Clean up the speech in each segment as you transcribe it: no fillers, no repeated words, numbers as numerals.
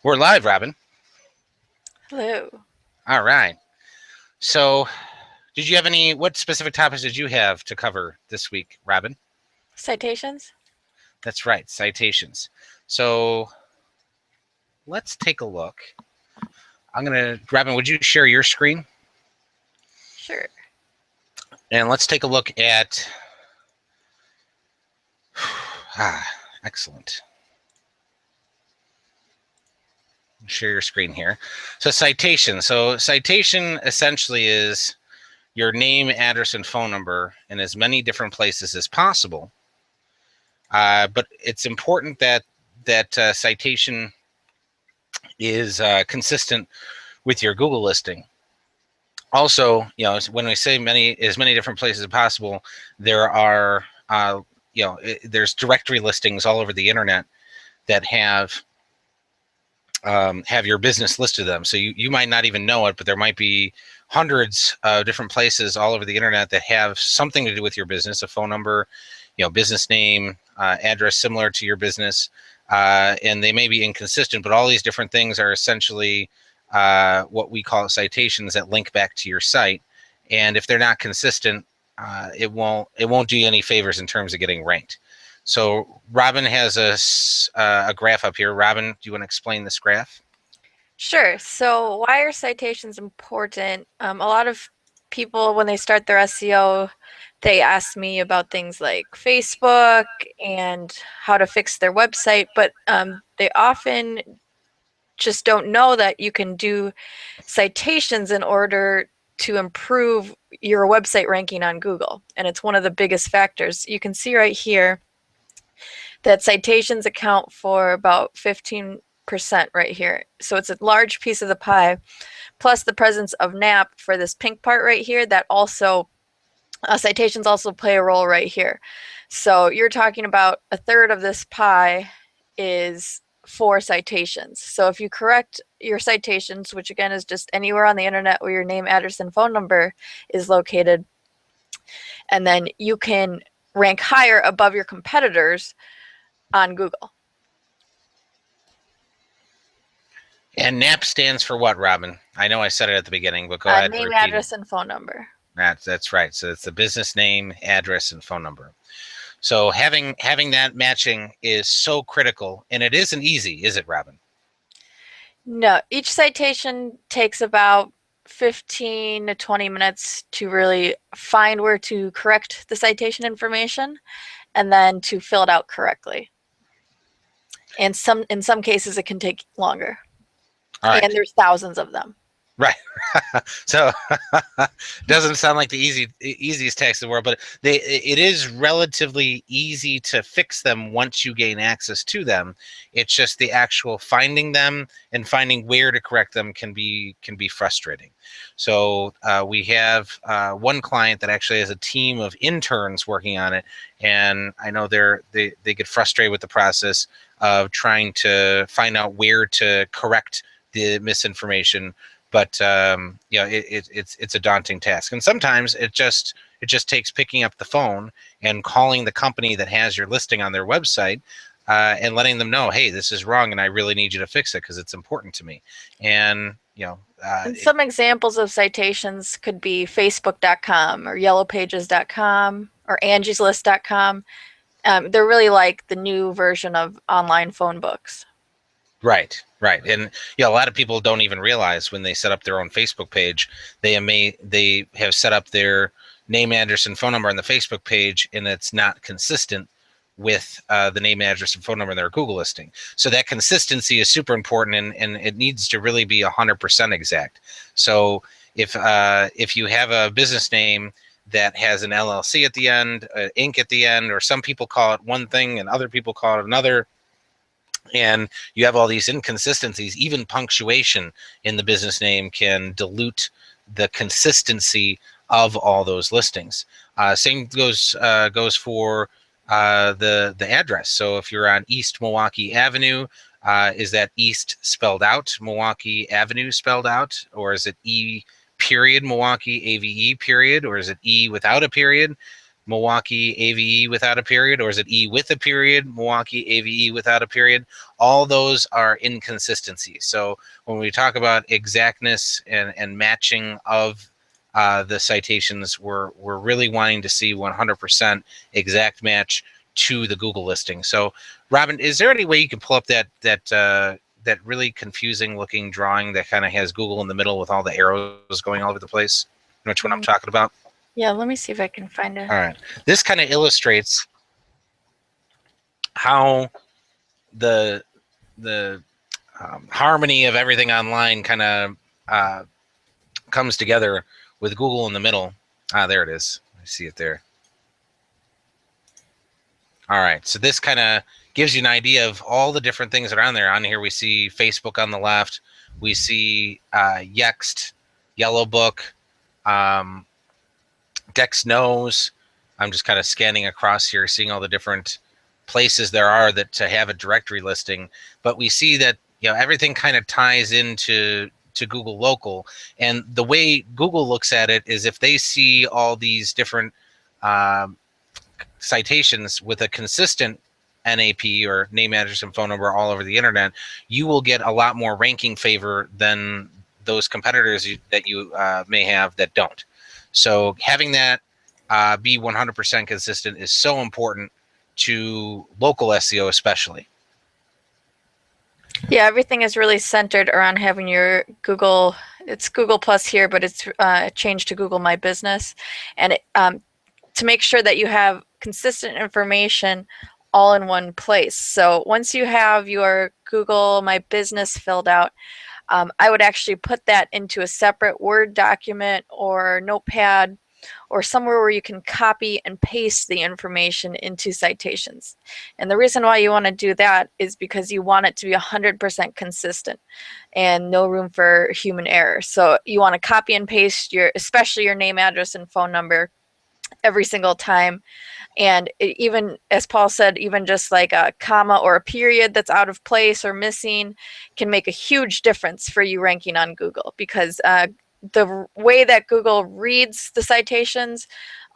We're live, Robin. Hello. All right. So, what specific topics did you have to cover this week, Robin? Citations? That's right, citations. So, let's take a look. Robin, would you share your screen? Sure. And let's take a look at, excellent. Share your screen here. So, citation. So, citation essentially is your name, address, and phone number in as many different places as possible. But it's important that citation is consistent with your Google listing. Also, when we say as many different places as possible, there are there's directory listings all over the internet that have your business listed them. So you might not even know it, but there might be hundreds of different places all over the internet that have something to do with your business, a phone number, business name, address similar to your business, and they may be inconsistent, but all these different things are essentially what we call citations that link back to your site. And if they're not consistent, it won't do you any favors in terms of getting ranked. So Robin has a graph up here. Robin, do you want to explain this graph? Sure. So, why are citations important? A lot of people, when they start their SEO, they ask me about things like Facebook and how to fix their website, but they often just don't know that you can do citations in order to improve your website ranking on Google. And it's one of the biggest factors. You can see right here that citations account for about 15% right here. So it's a large piece of the pie, plus the presence of NAP for this pink part right here that also, citations also play a role right here. So you're talking about a third of this pie is for citations. So if you correct your citations, which again is just anywhere on the internet where your name, address, and phone number is located, and then you can rank higher above your competitors on Google. And NAP stands for what, Robin? I know I said it at the beginning, but go ahead and Name, repeat it. address, and phone number. That's right. So it's the business name, address, and phone number. So having that matching is so critical, and it isn't easy, is it, Robin? No, each citation takes about 15 to 20 minutes to really find where to correct the citation information and then to fill it out correctly. And in some cases it can take longer. All right. And there's thousands of them. Right. So doesn't sound like the easiest text in the world, but it is relatively easy to fix them once you gain access to them. It's just the actual finding them and finding where to correct them can be frustrating. So we have one client that actually has a team of interns working on it, and I know they get frustrated with the process of trying to find out where to correct the misinformation. But it's a daunting task, and sometimes it just takes picking up the phone and calling the company that has your listing on their website and letting them know, hey, this is wrong, and I really need you to fix it because it's important to me. And and some examples of citations could be Facebook.com or YellowPages.com or Angie'sList.com. They're really like the new version of online phone books. Right. And a lot of people don't even realize when they set up their own Facebook page, they have set up their name, address, and phone number on the Facebook page, and it's not consistent with the name, address, and phone number in their Google listing. So that consistency is super important, and it needs to really be 100% exact. So if you have a business name that has an LLC at the end, Inc. at the end, or some people call it one thing and other people call it another, and you have all these inconsistencies, even punctuation in the business name can dilute the consistency of all those listings. Same goes for the address. So if you're on East Milwaukee Avenue, is that East spelled out, Milwaukee Avenue spelled out, or is it E period Milwaukee AVE period, or is it E without a period? Milwaukee AVE without a period, or is it E with a period, Milwaukee AVE without a period? All those are inconsistencies. So when we talk about exactness and matching of the citations, we're really wanting to see 100% exact match to the Google listing. So, Robin, is there any way you can pull up that really confusing looking drawing that kind of has Google in the middle with all the arrows going all over the place? You know which one I'm talking about? Yeah, let me see if I can find it. All right. This kind of illustrates how the harmony of everything online kind of comes together with Google in the middle. There it is. I see it there. All right. So this kind of gives you an idea of all the different things that are on there. On here, we see Facebook on the left. We see Yext, Yellow Book, Dex Knows. I'm just kind of scanning across here, seeing all the different places there are that to have a directory listing. But we see that everything kind of ties into Google Local, and the way Google looks at it is if they see all these different citations with a consistent NAP or name, address, and phone number all over the internet, you will get a lot more ranking favor than those competitors that you may have that don't. So having that be 100% consistent is so important to local SEO especially. Yeah, everything is really centered around having your Google. It's Google Plus here, but it's changed to Google My Business, and to make sure that you have consistent information all in one place. So once you have your Google My Business filled out, I would actually put that into a separate Word document or Notepad or somewhere where you can copy and paste the information into Citations. And the reason why you want to do that is because you want it to be 100% consistent and no room for human error. So you want to copy and paste especially your name, address, and phone number every single time. And even, as Paul said, even just like a comma or a period that's out of place or missing can make a huge difference for you ranking on Google, because the way that Google reads the citations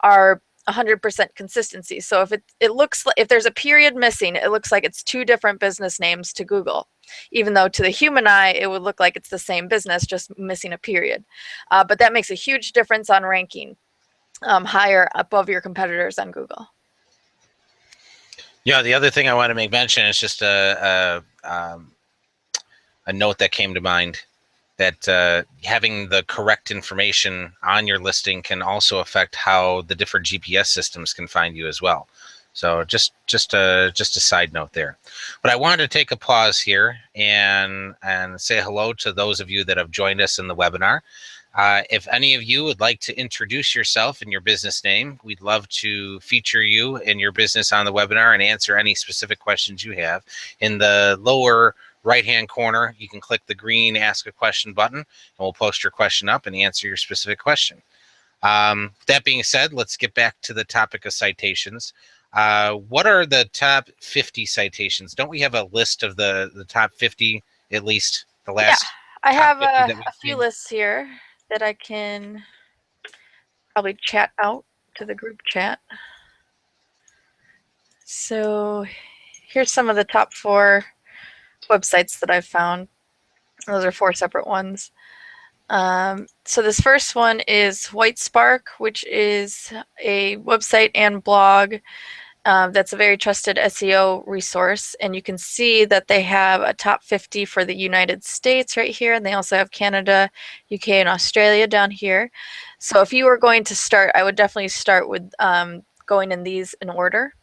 are 100% consistency. So if it looks like, if there's a period missing, it looks like it's two different business names to Google, even though to the human eye it would look like it's the same business, just missing a period. But that makes a huge difference on ranking higher above your competitors on Google. Yeah, the other thing I want to make mention is just a note that came to mind, that having the correct information on your listing can also affect how the different GPS systems can find you as well. So just a side note there. But I wanted to take a pause here and say hello to those of you that have joined us in the webinar. If any of you would like to introduce yourself and your business name, we'd love to feature you and your business on the webinar and answer any specific questions you have. In the lower right-hand corner, you can click the green Ask a Question button, and we'll post your question up and answer your specific question. That being said, let's get back to the topic of citations. What are the top 50 citations? Don't we have a list of the top 50, at least the last? Yeah, I top have 50 that we've a few seen? lists here that I can probably chat out to the group chat. So here's some of the top 4 websites that I've found. Those are 4 separate ones. So this first one is White Spark, which is a website and blog that's a very trusted SEO resource. And you can see that they have a top 50 for the United States right here. And they also have Canada, UK, and Australia down here. So if you were going to start, I would definitely start with going in these in order.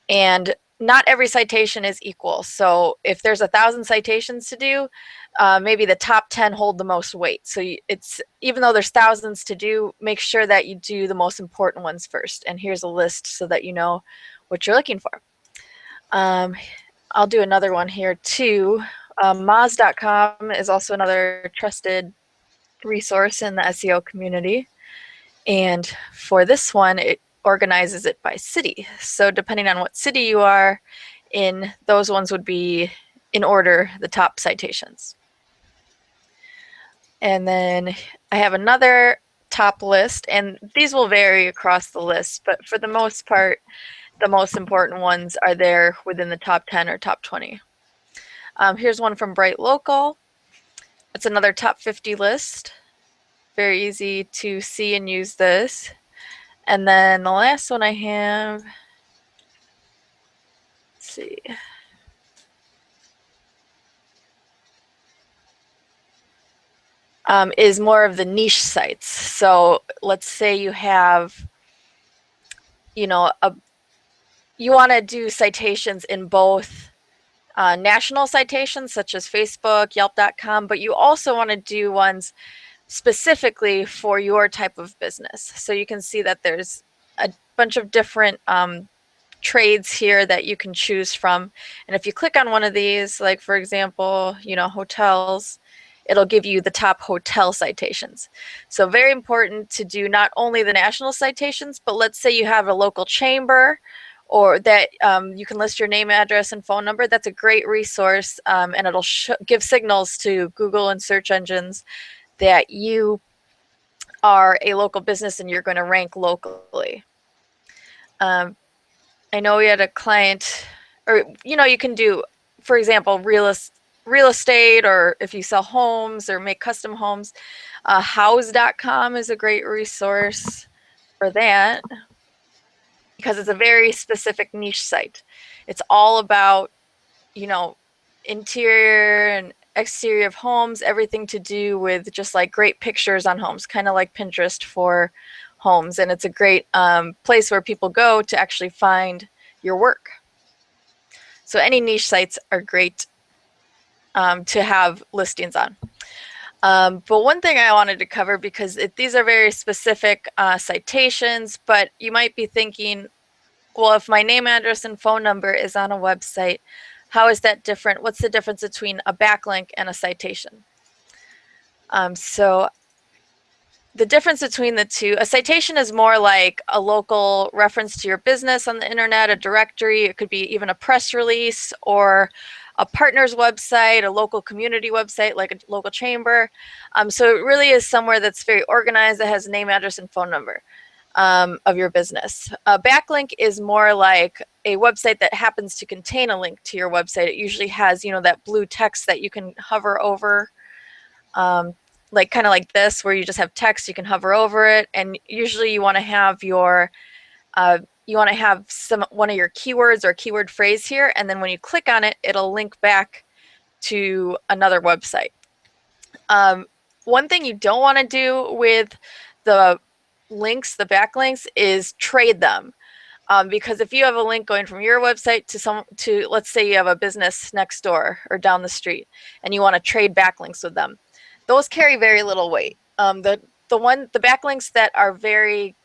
And not every citation is equal. So if there's 1,000 citations to do, maybe the top 10 hold the most weight. So it's, even though there's thousands to do, make sure that you do the most important ones first. And here's a list so that you know what you're looking for. I'll do another one here too. Moz.com is also another trusted resource in the SEO community. And for this one, it organizes it by city. So depending on what city you are in, those ones would be in order the top citations. And then I have another top list, and these will vary across the list, but for the most part, the most important ones are there within the top 10 or top 20. Here's one from Bright Local. It's another top 50 list. Very easy to see and use this. And then the last one I have, let's see. Is more of the niche sites. So let's say you have, you want to do citations in both national citations such as Facebook, Yelp.com, but you also want to do ones specifically for your type of business. So you can see that there's a bunch of different trades here that you can choose from. And if you click on one of these, like for example, hotels, it'll give you the top hotel citations. So very important to do not only the national citations, but let's say you have a local chamber or that you can list your name, address, and phone number. That's a great resource, and it'll give signals to Google and search engines that you are a local business and you're going to rank locally. I know we had a client, or you can do, for example, real estate, or if you sell homes or make custom homes, house.com is a great resource for that because it's a very specific niche site. It's all about, interior and exterior of homes, everything to do with just like great pictures on homes, kind of like Pinterest for homes. And it's a great place where people go to actually find your work. So any niche sites are great to have listings on. But one thing I wanted to cover, because these are very specific citations, but you might be thinking, well, if my name, address, and phone number is on a website, how is that different? What's the difference between a backlink and a citation? So the difference between the two, a citation is more like a local reference to your business on the internet, a directory. It could be even a press release or a partner's website, a local community website like a local chamber. So it really is somewhere that's very organized, that has name, address, and phone number of your business. A backlink is more like a website that happens to contain a link to your website. It usually has, that blue text that you can hover over, like kind of like this, where you just have text, you can hover over it. And usually you want to have your, one of your keywords or keyword phrase here. And then when you click on it, it'll link back to another website. One thing you don't want to do with the links, the backlinks, is trade them. Because if you have a link going from your website to let's say you have a business next door or down the street and you want to trade backlinks with them, those carry very little weight. The backlinks that are very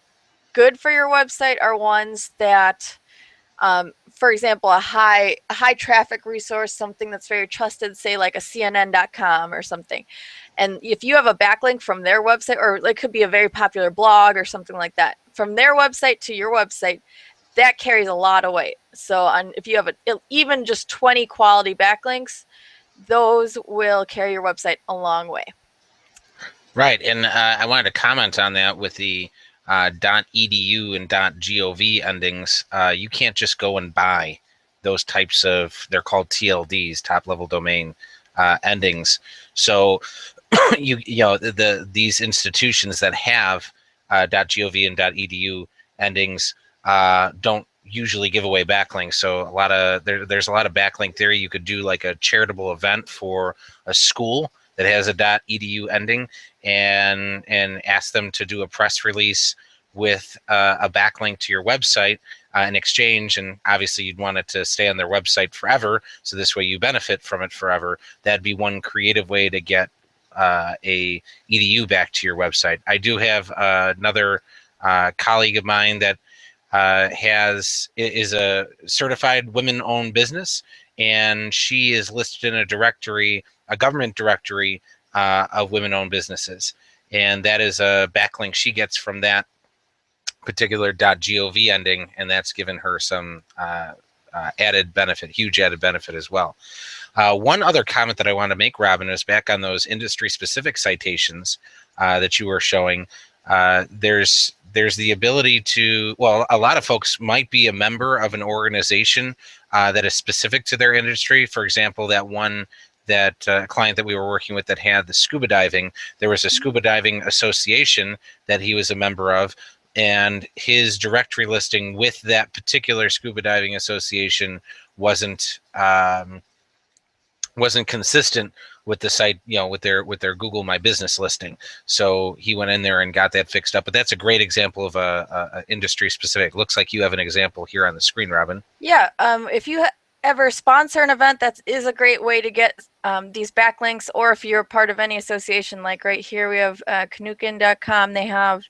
good for your website are ones that, for example, a high traffic resource, something that's very trusted, say like a CNN.com or something. And if you have a backlink from their website, or it could be a very popular blog or something like that, from their website to your website, that carries a lot of weight. So if you have even just 20 quality backlinks, those will carry your website a long way. Right, and I wanted to comment on that with the .edu and .gov endings. You can't just go and buy those types of, they're called TLDs, top level domain endings. So these institutions that have .gov and .edu endings don't usually give away backlinks. So there's a lot of backlink theory. You could do like a charitable event for a school that has a .edu ending and ask them to do a press release with a backlink to your website in exchange. And obviously you'd want it to stay on their website forever, so this way you benefit from it forever. That'd be one creative way to get a edu back to your website. I do have another colleague of mine that is a certified women-owned business, and she is listed in a directory, a government directory of women-owned businesses, and that is a backlink she gets from that particular .gov ending, and that's given her some added benefit, huge added benefit as well. One other comment that I want to make, Robin, is back on those industry-specific citations that you were showing. There's the ability to, well, a lot of folks might be a member of an organization that is specific to their industry. For example, that client that we were working with that had the scuba diving, there was a scuba diving association that he was a member of, and his directory listing with that particular scuba diving association wasn't consistent with the site, with their Google My Business listing. So he went in there and got that fixed up. But that's a great example of a industry specific. Looks like you have an example here on the screen, Robin. Yeah, if you ever sponsor an event, that is a great way to get these backlinks, or if you're part of any association, like right here we have Canukin.com. They have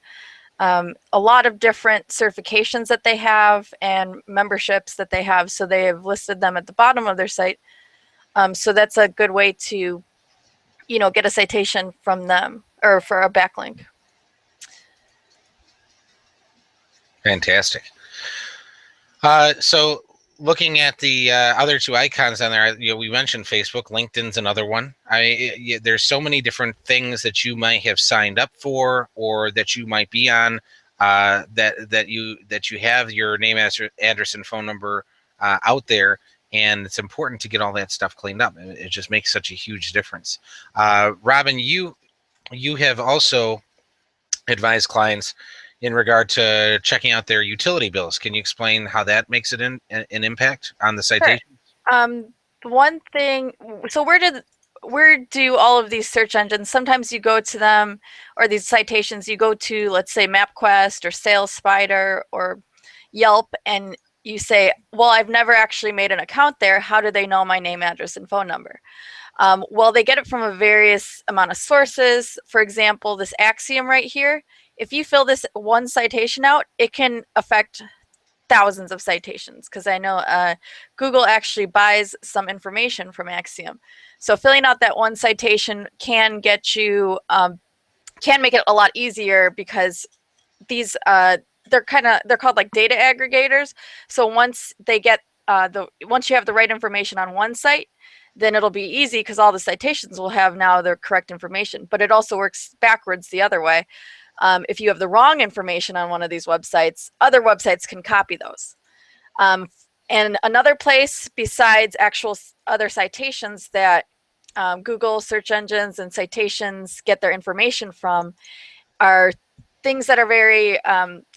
a lot of different certifications that they have and memberships that they have. So they have listed them at the bottom of their site. So that's a good way to, get a citation from them or for a backlink. Fantastic. So looking at the other two icons on there, we mentioned Facebook. LinkedIn's another one. There's so many different things that you might have signed up for, or that you might be on, that you have your name, address, and phone number out there, and it's important to get all that stuff cleaned up. It just makes such a huge difference. Robin, you have also advised clients in regard to checking out their utility bills. Can you explain how that makes an impact on the citation? Sure. One thing, so where do all of these search engines, sometimes you go to them, or these citations, you go to, let's say, MapQuest or SalesSpider or Yelp, and you say, well, I've never actually made an account there. How do they know my name, address, and phone number? Well, they get it from a various amount of sources. For example, this axiom right here, if you fill this one citation out, it can affect thousands of citations, because I know Google actually buys some information from Axiom. So filling out that one citation can get you, can make it a lot easier, because these they're called like data aggregators. So once they get once you have the right information on one site, then it'll be easy, because all the citations will have now the correct information. But it also works backwards the other way. If you have the wrong information on one of these websites, other websites can copy those. And another place besides actual other citations that Google search engines and citations get their information from are things that are very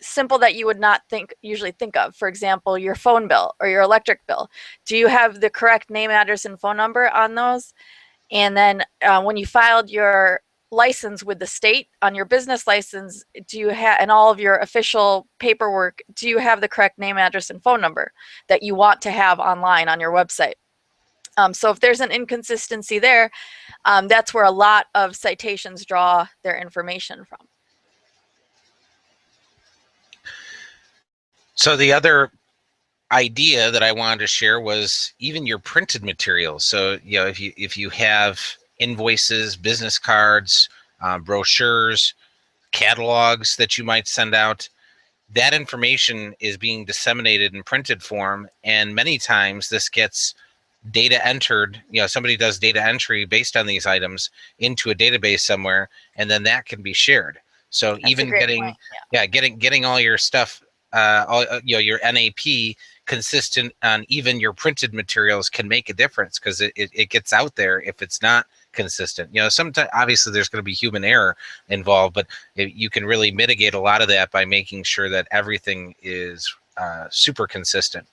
simple, that you would not usually think of. For example, your phone bill or your electric bill. Do you have the correct name, address, and phone number on those? And then when you filed your license with the state on your business license, do you have, and all of your official paperwork, do you have the correct name, address, and phone number that you want to have online on your website? So if there's an inconsistency there, that's where a lot of citations draw their information from. So the other idea that I wanted to share was even your printed materials. So if you have invoices, business cards, brochures, catalogs that you might send out, that information is being disseminated in printed form, and many times this gets data entered. Somebody does data entry based on these items into a database somewhere, and then that can be shared. So that's even getting all your stuff, your NAP consistent on even your printed materials can make a difference, because it gets out there if it's not consistent. Sometimes obviously there's going to be human error involved, but you can really mitigate a lot of that by making sure that everything is super consistent.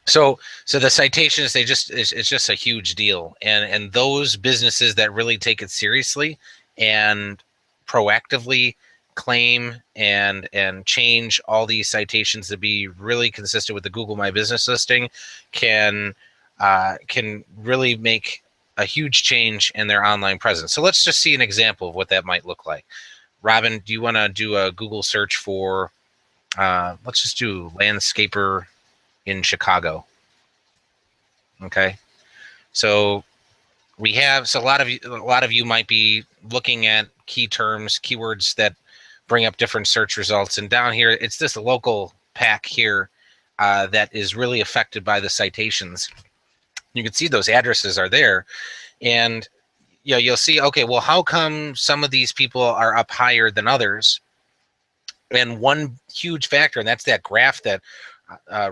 So the citations, it's just a huge deal, and those businesses that really take it seriously and proactively claim and change all these citations to be really consistent with the Google My Business listing can really make a huge change in their online presence. So let's just see an example of what that might look like. Robin, do you want to do a Google search for, let's just do landscaper in Chicago? Okay. So a lot of you might be looking at key terms, keywords that bring up different search results. And down here, it's this local pack here that is really affected by the citations. You can see those addresses are there, and you'll see, okay, well, how come some of these people are up higher than others? And one huge factor, and that's that graph that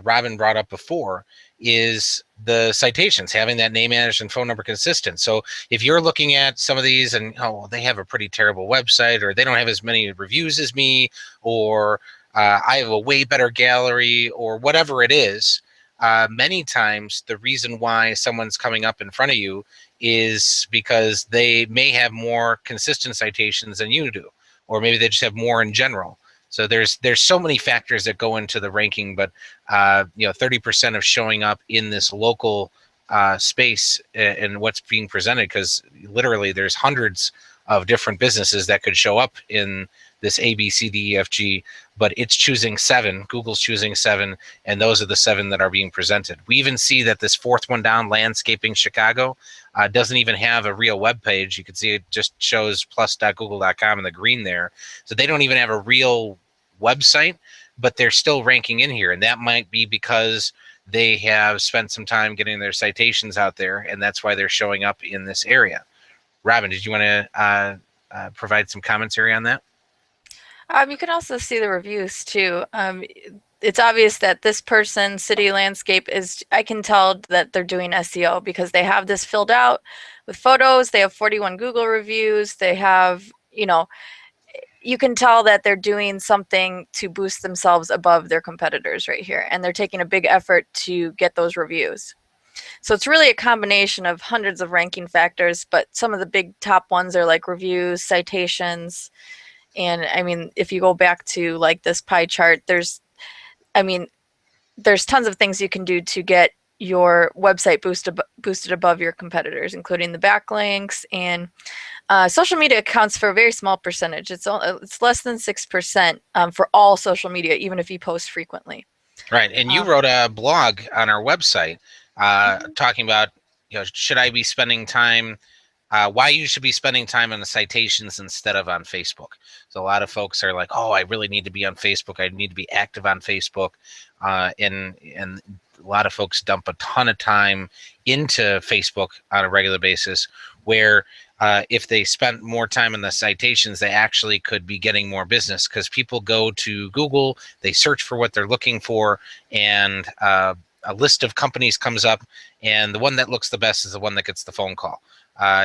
Robin brought up before, is the citations, having that name, address, and phone number consistent. So if you're looking at some of these and, oh, well, they have a pretty terrible website, or they don't have as many reviews as me, or I have a way better gallery, or whatever it is, many times the reason why someone's coming up in front of you is because they may have more consistent citations than you do, or maybe they just have more in general. So there's so many factors that go into the ranking, but 30% of showing up in this local space and what's being presented, because literally there's hundreds of different businesses that could show up in this A, B, C, D, E, F, G, but it's choosing 7. Google's choosing 7, and those are the 7 that are being presented. We even see that this fourth one down, Landscaping Chicago, doesn't even have a real web page. You can see it just shows plus.google.com in the green there. So they don't even have a real website, but they're still ranking in here. And that might be because they have spent some time getting their citations out there, and that's why they're showing up in this area. Robin, did you want to provide some commentary on that? You can also see the reviews too. It's obvious that this person, City Landscape, is, I can tell that they're doing SEO because they have this filled out with photos. They have 41 Google reviews. They have, you can tell that they're doing something to boost themselves above their competitors right here. And they're taking a big effort to get those reviews. So it's really a combination of hundreds of ranking factors, but some of the big top ones are like reviews, citations. And I mean, if you go back to like this pie chart, there's tons of things you can do to get your website boosted above your competitors, including the backlinks. And social media accounts for a very small percentage. It's less than 6% for all social media, even if you post frequently. Right. And you wrote a blog on our website talking about, should I be spending time, why you should be spending time on the citations instead of on Facebook. So a lot of folks are like, oh, I really need to be on Facebook. I need to be active on Facebook. And a lot of folks dump a ton of time into Facebook on a regular basis, where if they spent more time in the citations, they actually could be getting more business, because people go to Google, they search for what they're looking for, and a list of companies comes up, and the one that looks the best is the one that gets the phone call.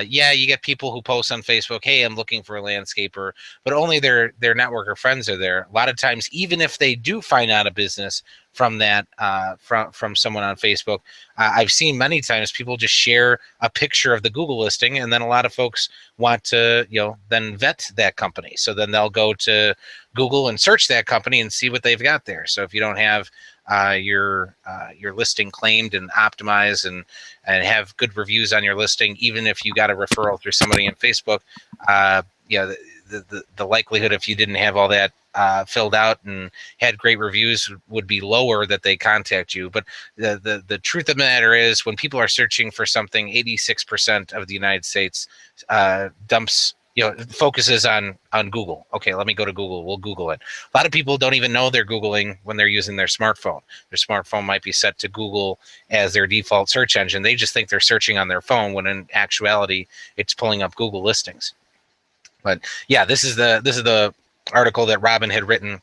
Yeah, you get people who post on Facebook, hey, I'm looking for a landscaper, but only their network or friends are there. A lot of times, even if they do find out a business from that, from someone on Facebook, I've seen many times people just share a picture of the Google listing, and then a lot of folks want to, then vet that company. So then they'll go to Google and search that company and see what they've got there. So if you don't have your listing claimed and optimized and have good reviews on your listing, even if you got a referral through somebody on Facebook, the likelihood, if you didn't have all that filled out and had great reviews, would be lower that they contact you. But the truth of the matter is, when people are searching for something, 86% of the United States focuses on Google. Okay, let me go to Google. We'll Google it. A lot of people don't even know they're Googling when they're using their smartphone. Their smartphone might be set to Google as their default search engine. They just think they're searching on their phone, when in actuality, it's pulling up Google listings. But yeah, this is the article that Robin had written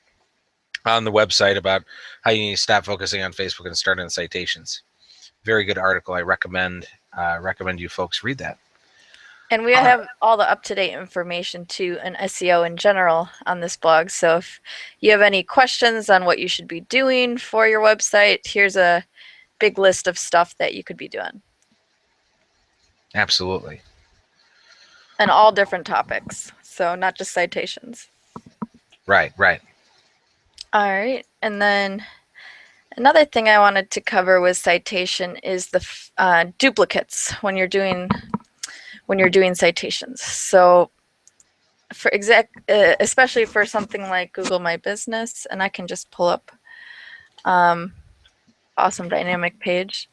on the website about how you need to stop focusing on Facebook and start on citations. Very good article. I recommend you folks read that. And we have all the up-to-date information too, and SEO in general on this blog. So if you have any questions on what you should be doing for your website, here's a big list of stuff that you could be doing. Absolutely. And all different topics. So not just citations. Right. All right. And then another thing I wanted to cover with citation is the duplicates when you're doing citations. So especially for something like Google My Business, and I can just pull up awesome dynamic page.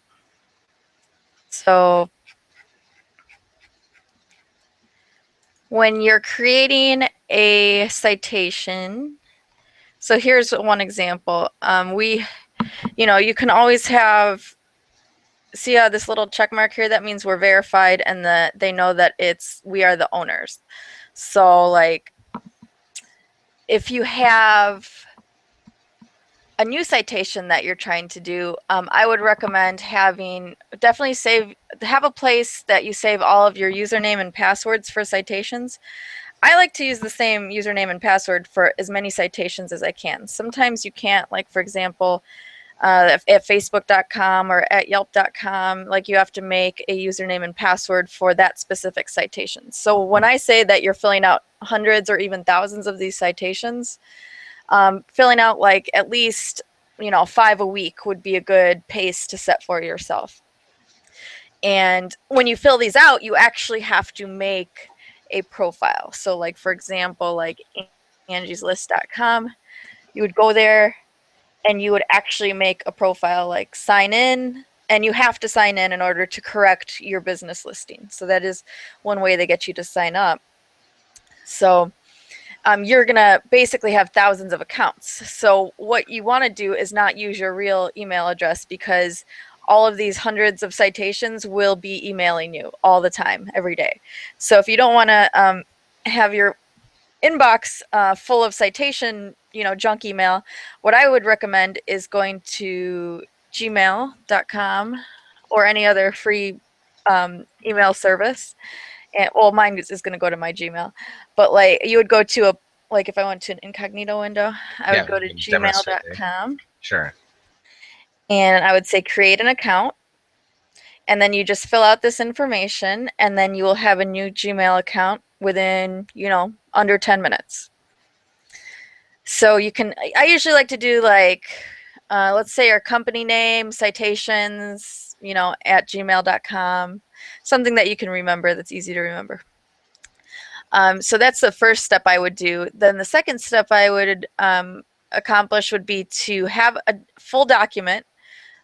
So when you're creating a citation, so here's one example. You can always have see this little check mark here? That means we're verified and that they know that we are the owners. So like if you have a new citation that you're trying to do, I would recommend have a place that you save all of your username and passwords for citations. I like to use the same username and password for as many citations as I can. Sometimes you can't, like for example, at facebook.com or at yelp.com, like you have to make a username and password for that specific citation. So when I say that you're filling out hundreds or even thousands of these citations, filling out like at least 5 a week would be a good pace to set for yourself. And when you fill these out, you actually have to make a profile. So like for example, like angieslist.com, you would go there and you would actually make a profile, like sign in, and you have to sign in order to correct your business listing. So that is one way they get you to sign up. So you're going to basically have thousands of accounts. So what you want to do is not use your real email address, because all of these hundreds of citations will be emailing you all the time, every day. So if you don't want to have your inbox full of citation, junk email, what I would recommend is going to gmail.com or any other free email service. And well, mine is going to go to my Gmail, but like you would go to like if I went to an incognito window, I would Yeah, go to demonstrate there. gmail.com Sure. and I would say create an account. And then you just fill out this information, and then you will have a new Gmail account within, under 10 minutes. So I usually like to do like, let's say our company name, citations, at gmail.com, something that you can remember, that's easy to remember. So that's the first step I would do. Then the second step I would accomplish would be to have a full document,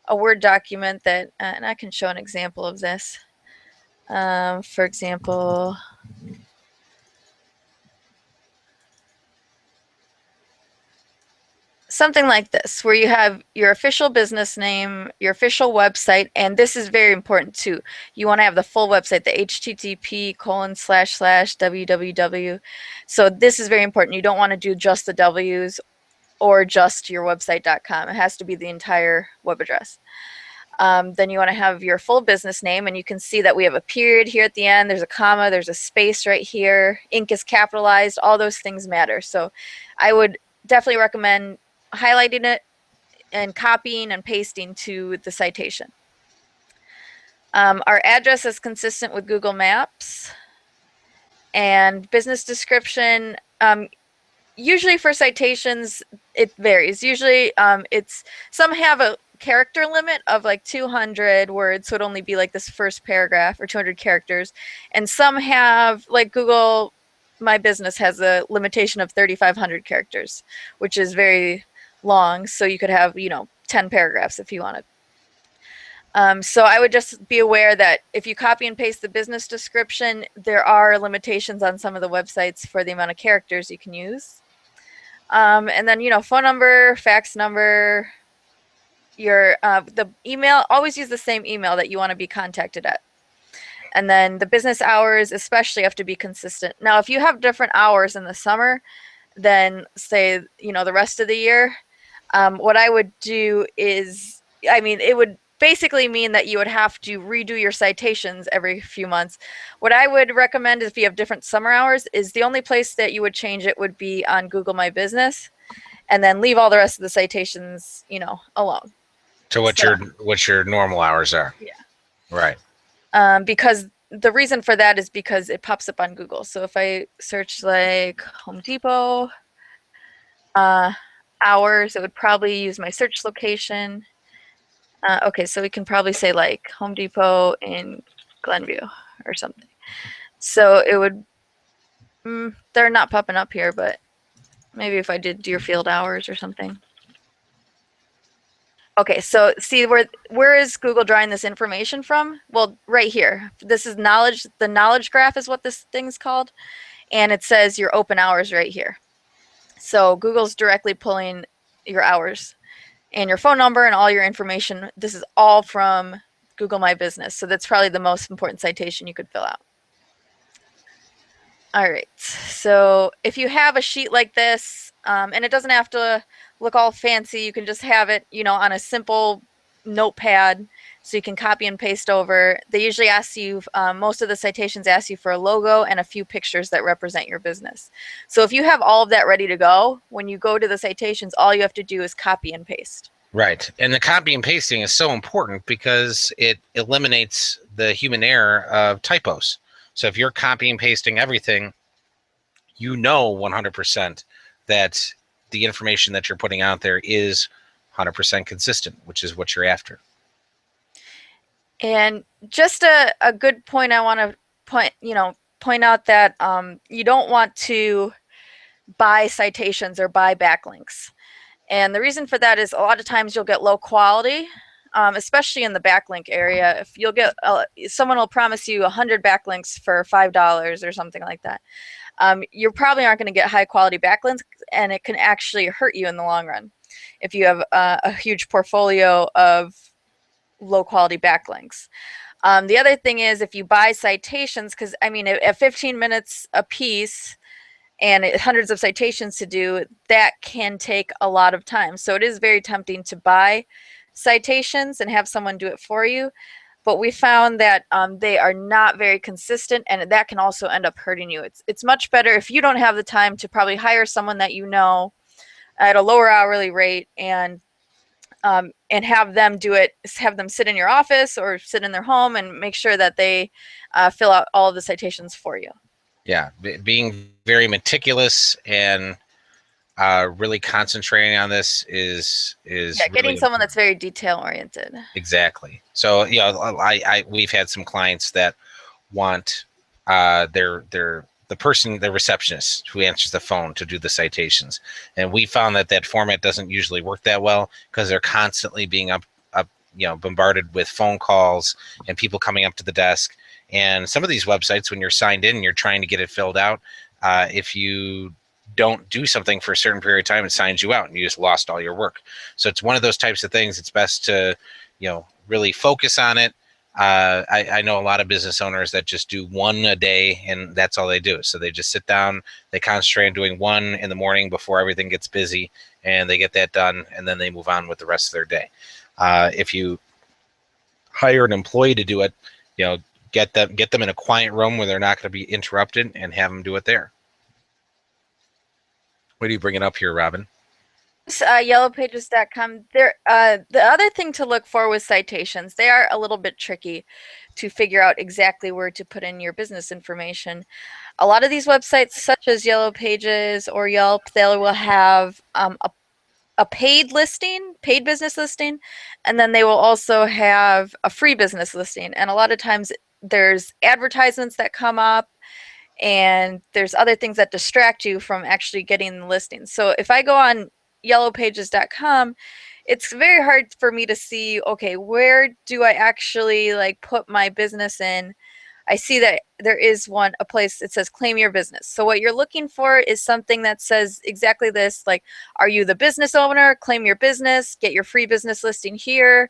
a Word document that, and I can show an example of this. For example, something like this, where you have your official business name, your official website, and this is very important too. You want to have the full website, the http://www. So this is very important. You don't want to do just the W's or just your website.com. It has to be the entire web address. Then you want to have your full business name, and you can see that we have a period here at the end. There's a comma, there's a space right here. Ink is capitalized. All those things matter. So I would definitely recommend highlighting it and copying and pasting to the citation. Our address is consistent with Google Maps. And business description, usually for citations, it varies. Usually some have a character limit of like 200 words, so it'd only be like this first paragraph, or 200 characters. And some have, like Google My Business has a limitation of 3,500 characters, which is very long. So you could have, 10 paragraphs if you wanted. So I would just be aware that if you copy and paste the business description, there are limitations on some of the websites for the amount of characters you can use. And then, phone number, fax number, the email, always use the same email that you want to be contacted at. And then the business hours especially have to be consistent. Now, if you have different hours in the summer than say, the rest of the year, what I would do is, it would basically mean that you would have to redo your citations every few months. What I would recommend is if you have different summer hours, is the only place that you would change it would be on Google My Business, and then leave all the rest of the citations, alone. So what your normal hours are. Yeah. Right. Because the reason for that is because it pops up on Google. So if I search like Home Depot hours, it would probably use my search location. Okay, so we can probably say like Home Depot in Glenview or something. So it would, they're not popping up here, but maybe if I did Deerfield hours or something. Okay, so see where is Google drawing this information from? Well, right here. This is knowledge. The knowledge graph is what this thing's called. And it says your open hours right here. So Google's directly pulling your hours and your phone number and all your information. This is all from Google My Business. So that's probably the most important citation you could fill out. All right, so if you have a sheet like this, and it doesn't have to look all fancy, you can just have it, on a simple notepad so you can copy and paste over. They usually ask you, most of the citations ask you for a logo and a few pictures that represent your business. So if you have all of that ready to go, when you go to the citations, all you have to do is copy and paste. Right. And the copy and pasting is so important because it eliminates the human error of typos. So if you're copy and pasting everything, 100% that the information that you're putting out there is 100% consistent, which is what you're after. And just a good point I want to point out that you don't want to buy citations or buy backlinks. And the reason for that is a lot of times you'll get low quality, especially in the backlink area. If you'll get, someone will promise you 100 backlinks for $5 or something like that. You probably aren't going to get high quality backlinks, and it can actually hurt you in the long run if you have a huge portfolio of low quality backlinks. The other thing is if you buy citations, because at 15 minutes a piece and hundreds of citations to do, that can take a lot of time. So it is very tempting to buy citations and have someone do it for you. But we found that they are not very consistent, and that can also end up hurting you. It's much better if you don't have the time to probably hire someone that you know at a lower hourly rate and have them do it, have them sit in your office or sit in their home and make sure that they fill out all of the citations for you. Yeah, being very meticulous and really concentrating on this is getting really someone that's very detail oriented. Exactly. So we've had some clients that want the receptionist who answers the phone to do the citations, and we found that format doesn't usually work that well because they're constantly being bombarded with phone calls and people coming up to the desk. And some of these websites, when you're signed in and you're trying to get it filled out, if you don't do something for a certain period of time, it signs you out and you just lost all your work. So it's one of those types of things. It's best to really focus on it. I know a lot of business owners that just do one a day and that's all they do. So they just sit down, they concentrate on doing one in the morning before everything gets busy, and they get that done, and then they move on with the rest of their day. If you hire an employee to do it, get them in a quiet room where they're not going to be interrupted and have them do it there. What are you bringing up here, Robin? Yellowpages.com. The other thing to look for with citations, they are a little bit tricky to figure out exactly where to put in your business information. A lot of these websites, such as Yellow Pages or Yelp, they will have a paid business listing, and then they will also have a free business listing. And a lot of times there's advertisements that come up, and there's other things that distract you from actually getting the listings. So if I go on yellowpages.com, it's very hard for me to see, okay, where do I actually put my business in? I see that there is a place that says claim your business. So what you're looking for is something that says exactly this, like, are you the business owner? Claim your business, get your free business listing here,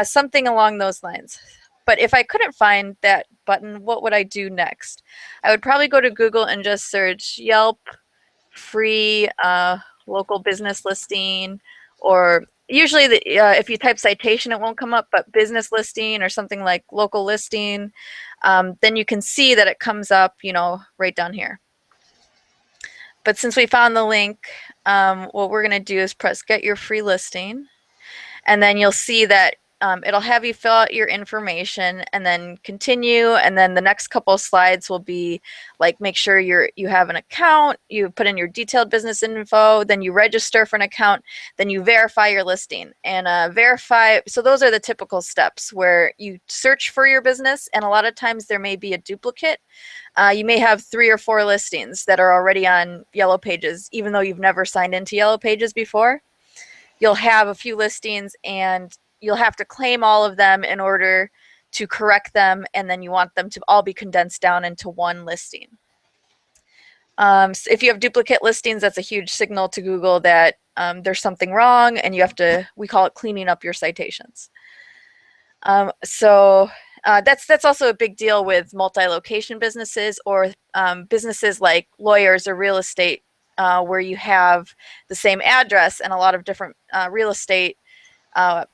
something along those lines. But if I couldn't find that button, what would I do next? I would probably go to Google and just search Yelp free local business listing, or usually if you type citation, it won't come up, but business listing or something like local listing, then you can see that it comes up, right down here. But since we found the link, what we're going to do is press get your free listing, and then you'll see that it'll have you fill out your information and then continue, and then the next couple of slides will be like, make sure you have an account, you put in your detailed business info, then you register for an account, then you verify your listing and verify. So those are the typical steps where you search for your business, and a lot of times there may be a duplicate. You may have 3 or 4 listings that are already on Yellow Pages, even though you've never signed into Yellow Pages before. You'll have a few listings, and you'll have to claim all of them in order to correct them, and then you want them to all be condensed down into one listing. So if you have duplicate listings, that's a huge signal to Google that there's something wrong, and we call it cleaning up your citations. So that's also a big deal with multi-location businesses or businesses like lawyers or real estate, where you have the same address and a lot of different real estate, uh,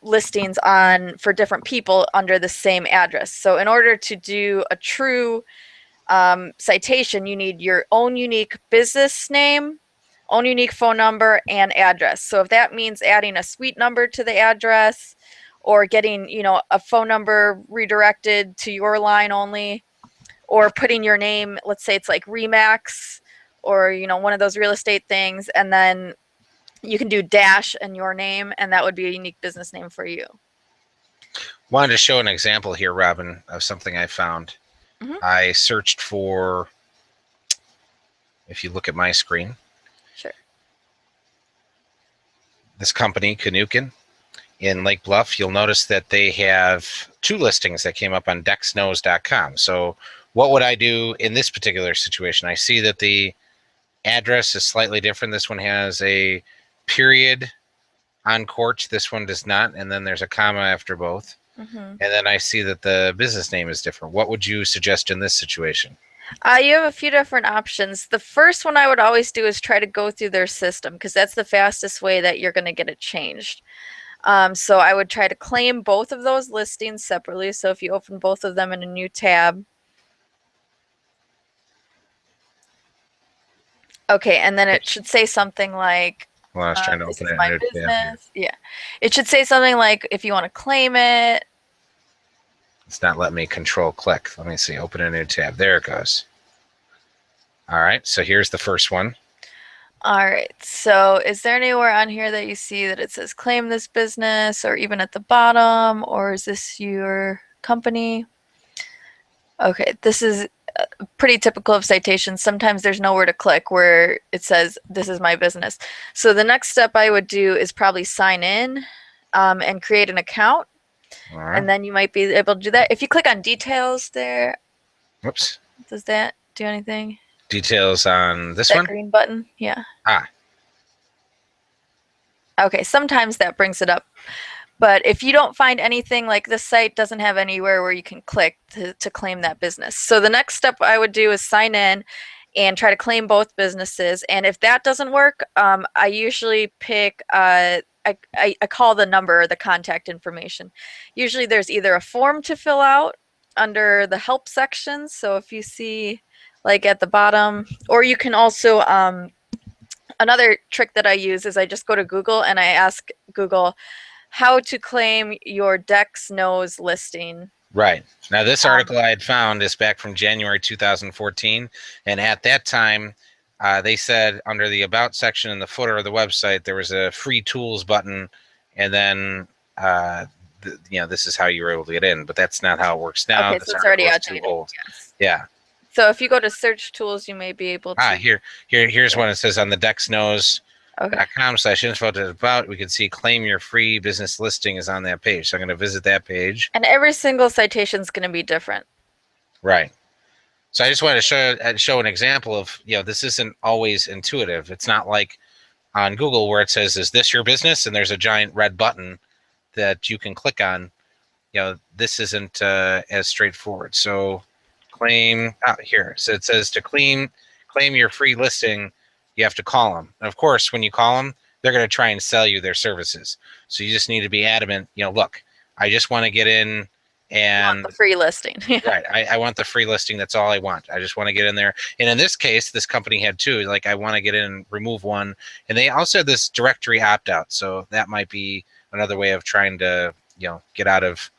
listings on for different people under the same address. So in order to do a true citation, you need your own unique business name, own unique phone number, and address. So if that means adding a suite number to the address or getting, a phone number redirected to your line only, or putting your name, let's say it's like Remax or, one of those real estate things, and then you can do dash and your name, and that would be a unique business name for you. Wanted to show an example here, Robin, of something I found. Mm-hmm. I searched for, if you look at my screen, Sure. this company, Canukin, in Lake Bluff, you'll notice that they have 2 listings that came up on dexknows.com. So what would I do in this particular situation? I see that the address is slightly different. This one has a period on court. This one does not. And then there's a comma after both. Mm-hmm. And then I see that the business name is different. What would you suggest in this situation? You have a few different options. The first one I would always do is try to go through their system because that's the fastest way that you're going to get it changed. So I would try to claim both of those listings separately. So if you open both of them in a new tab. Okay, and then it should say something like, Well, I was trying to this open is it in my a new tab here. business. Yeah. It should say something like, if you want to claim it. It's not letting me control click. Let me see. Open a new tab. There it goes. All right. So here's the first one. All right. So is there anywhere on here that you see that it says claim this business, or even at the bottom, or is this your company? Okay. This is pretty typical of citations. Sometimes there's nowhere to click where it says this is my business. So the next step I would do is probably sign in and create an account. All right. And then you might be able to do that. If you click on details there, Whoops. does that do anything? Details on this That one? green button? Yeah. Ah. Okay, sometimes that brings it up. But if you don't find anything, like this site doesn't have anywhere where you can click to claim that business. So the next step I would do is sign in and try to claim both businesses. And if that doesn't work, I usually pick, I call the number or the contact information. Usually there's either a form to fill out under the help section. So if you see like at the bottom, or you can also, another trick that I use is I just go to Google and I ask Google how to claim your Dex Knows listing. Right. Now, this article I had found is back from January 2014. And at that time, they said under the About section in the footer of the website, there was a free tools button. And then, this is how you were able to get in. But that's not how it works now. Okay, this so it's already article is outdated. too old. Yes. Yeah. So if you go to search tools, you may be able to. Here's one. It says on the dexknows.com Okay. /info to about, we can see claim your free business listing is on that page. So I'm going to visit that page. And every single citation is going to be different. Right. So I just wanted to show an example of, this isn't always intuitive. It's not like on Google where it says, is this your business? And there's a giant red button that you can click on. This isn't as straightforward. So claim here. So it says to claim your free listing, you have to call them. And of course, when you call them, they're going to try and sell you their services. So you just need to be adamant. Look, I just want to get in and the free listing. Right. I want the free listing. That's all I want. I just want to get in there. And in this case, this company had 2. Like, I want to get in and remove one. And they also had this directory opt out. So that might be another way of trying to, get out of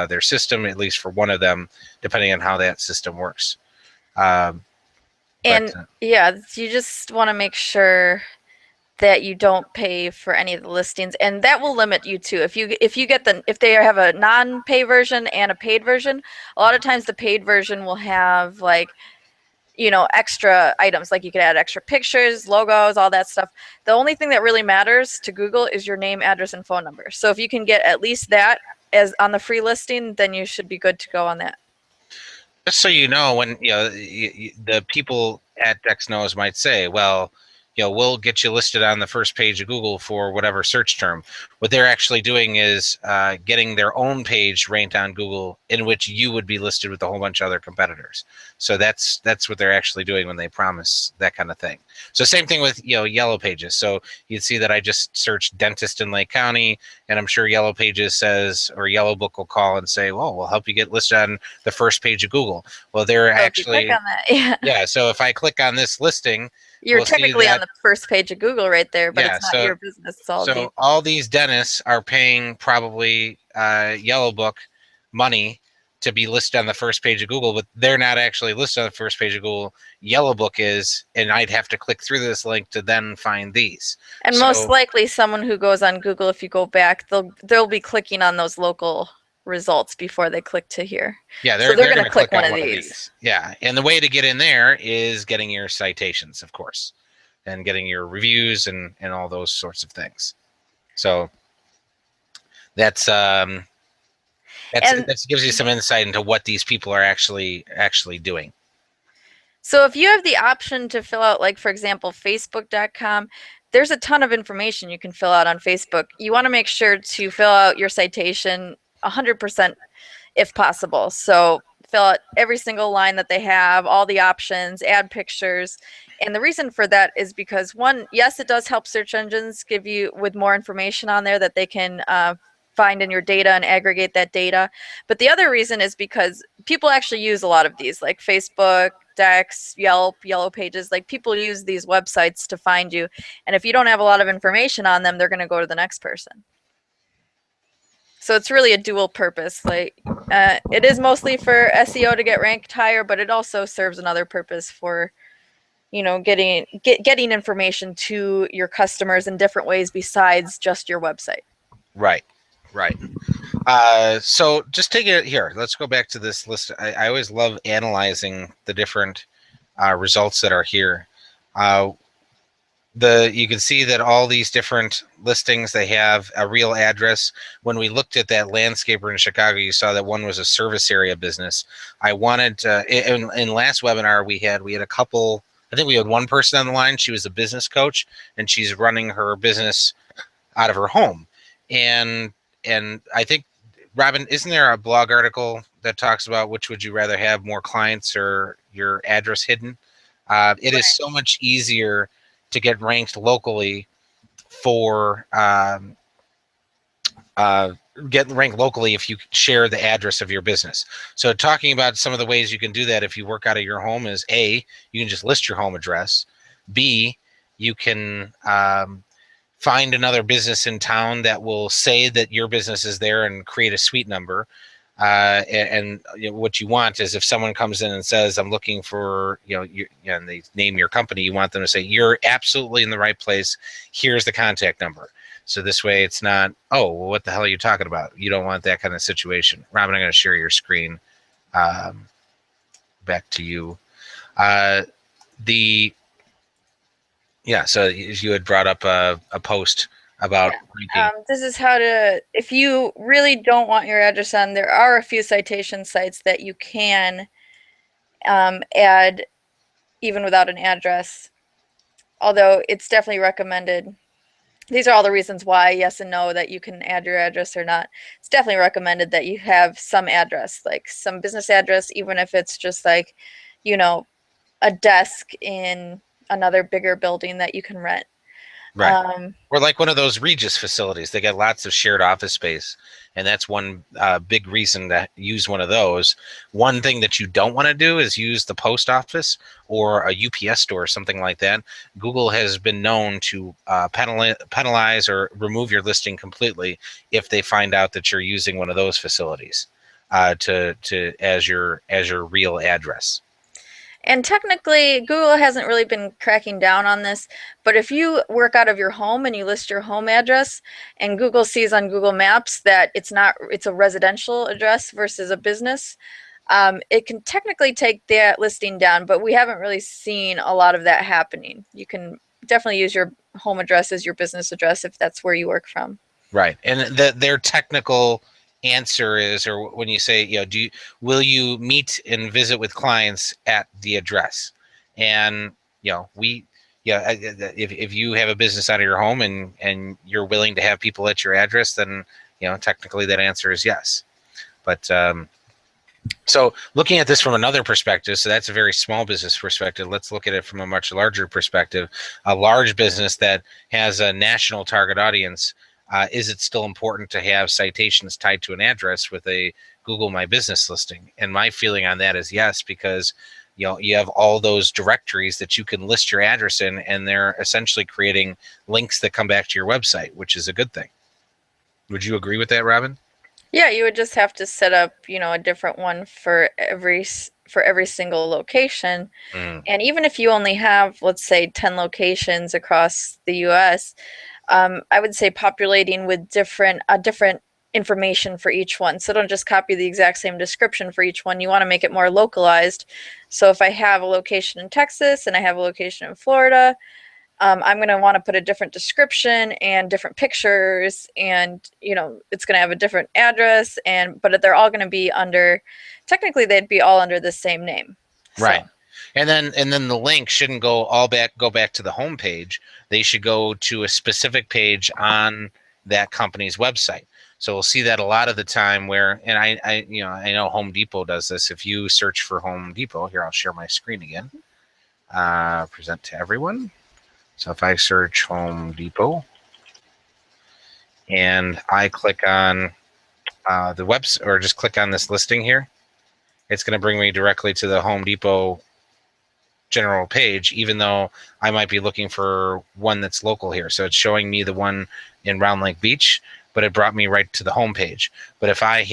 their system, at least for one of them, depending on how that system works. You just want to make sure that you don't pay for any of the listings, and that will limit you too. If they have a non-pay version and a paid version, a lot of times the paid version will have extra items, like you could add extra pictures, logos, all that stuff. The only thing that really matters to Google is your name, address, and phone number. So if you can get at least that as on the free listing, then you should be good to go on that. Just so you know, when the people at Dex Knows might say, well, we'll get you listed on the first page of Google for whatever search term. What they're actually doing is getting their own page ranked on Google, in which you would be listed with a whole bunch of other competitors. So that's what they're actually doing when they promise that kind of thing. So same thing with Yellow Pages. So you'd see that I just searched dentist in Lake County, and I'm sure Yellow Pages says, or Yellow Book will call and say, well, we'll help you get listed on the first page of Google. Well, they're So if you click actually, on that, yeah. So if I click on this listing, you're we'll see technically on that, the first page of Google right there, but yeah. it's not your business. It's all So James. all these dentists are paying probably Yellow Book money to be listed on the first page of Google, but they're not actually listed on the first page of Google. Yellow Book is, and I'd have to click through this link to then find these. And most So likely, someone who goes on Google, if you go back, they'll be clicking on those local results before they click to here. yeah, So they're they're they're going going to to click click one on of one of these. these. Yeah, and the way to get in there is getting your citations, of course, and getting your reviews and all those sorts of things. So that's And that gives you some insight into what these people are actually doing. so if you have the option to fill out, like for example, Facebook.com, there's a ton of information you can fill out on Facebook. You want to make sure to fill out your citation 100% if possible. So fill out every single line that they have, all the options, add pictures. And the reason for that is because one, yes, it does help search engines give you with more information on there that they can find in your data and aggregate that data. But the other reason is because people actually use a lot of these, like Facebook, Dex, Yelp, Yellow Pages. Like people use these websites to find you. And if you don't have a lot of information on them, they're going to go to the next person. So it's really a dual purpose. Like it is mostly for SEO to get ranked higher, but it also serves another purpose for getting information to your customers in different ways besides just your website. Right, right. So just take it here. Let's go back to this list. I always love analyzing the different results that are here. Uh, you can see that all these different listings, they have a real address. When we looked at that landscaper in Chicago, you saw that one was a service area business. I wanted in last webinar we had a couple. I think we had one person on the line. She was a business coach, and she's running her business out of her home. And I think, Robin, isn't there a blog article that talks about which would you rather have, more clients or your address hidden? It is so much easier to get ranked locally for get ranked locally if you share the address of your business. So talking about some of the ways you can do that if you work out of your home is A, you can just list your home address. B, you can find another business in town that will say that your business is there and create a suite number. And what you want is if someone comes in and says, I'm looking for, and they name your company, you want them to say, you're absolutely in the right place. Here's the contact number. So this way it's not, oh, well, what the hell are you talking about? You don't want that kind of situation. Robin, I'm going to share your screen back to you. So you had brought up a post about ranking. This is how to, if you really don't want your address on, there are a few citation sites that you can add even without an address, although it's definitely recommended. These are all the reasons why, yes and no, that you can add your address or not. It's definitely recommended that you have some address, like some business address, even if it's just like, a desk in another bigger building that you can rent. Right. Or like one of those Regis facilities. They got lots of shared office space. And that's one big reason to use one of those. One thing that you don't want to do is use the post office or a UPS store or something like that. Google has been known to penalize or remove your listing completely if they find out that you're using one of those facilities as your real address. And technically, Google hasn't really been cracking down on this, but if you work out of your home and you list your home address and Google sees on Google Maps that it's a residential address versus a business, it can technically take that listing down, but we haven't really seen a lot of that happening. You can definitely use your home address as your business address if that's where you work from. Right. And their technical answer is, or when you say, will you meet and visit with clients at the address? And if you have a business out of your home and you're willing to have people at your address, then technically that answer is yes. But so looking at this from another perspective, so that's a very small business perspective. Let's look at it from a much larger perspective. A large business that has a national target audience, is it still important to have citations tied to an address with a Google My Business listing? And my feeling on that is yes, because you have all those directories that you can list your address in, and they're essentially creating links that come back to your website, which is a good thing. Would you agree with that, Robin? Yeah, you would just have to set up, a different one for every single location. Mm, And even if you only have, let's say, 10 locations across the US, I would say populating with different information for each one. So don't just copy the exact same description for each one. You want to make it more localized. So if I have a location in Texas and I have a location in Florida, I'm going to want to put a different description and different pictures, and it's going to have a different address, but they're all going to be under, technically they'd be all under the same name. right. So And then the link shouldn't go back to the home page. They should go to a specific page on that company's website. So we'll see that a lot of the time where, and I know Home Depot does this. If you search for Home Depot, here, I'll share my screen again. Present to everyone. So if I search Home Depot and I click on the website, or just click on this listing here, it's going to bring me directly to the Home Depot general page, even though I might be looking for one that's local here. So it's showing me the one in Round Lake Beach, but it brought me right to the home page. But if they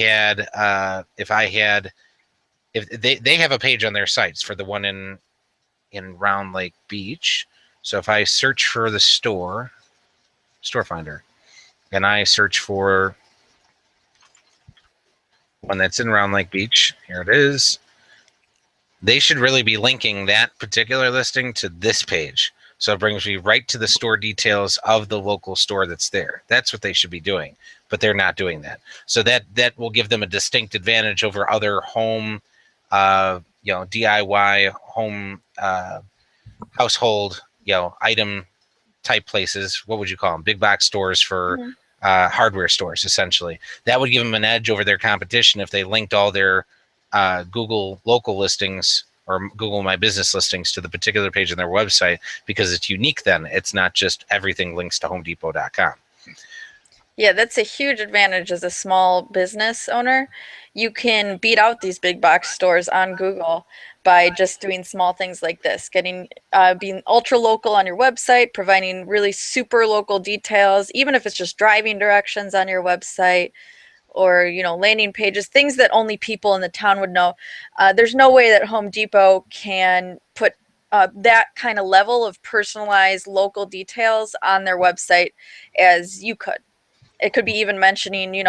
have a page on their sites for the one in Round Lake Beach. So if I search for the store finder, and I search for one that's in Round Lake Beach, here it is. They should really be linking that particular listing to this page. So it brings me right to the store details of the local store that's there. That's what they should be doing, but they're not doing that. So that will give them a distinct advantage over other home, DIY home, household, item type places. What would you call them? Big box stores for hardware stores, essentially. That would give them an edge over their competition if they linked all their Google local listings or Google My Business listings to the particular page on their website, because it's unique then. It's not just everything links to homedepot.com. yeah, that's a huge advantage as a small business owner. You can beat out these big box stores on Google by just doing small things like this, being ultra local on your website, providing really super local details, even if it's just driving directions on your website, or landing pages, things that only people in the town would know. There's no way that Home Depot can put that kind of level of personalized local details on their website as you could. It could be even mentioning,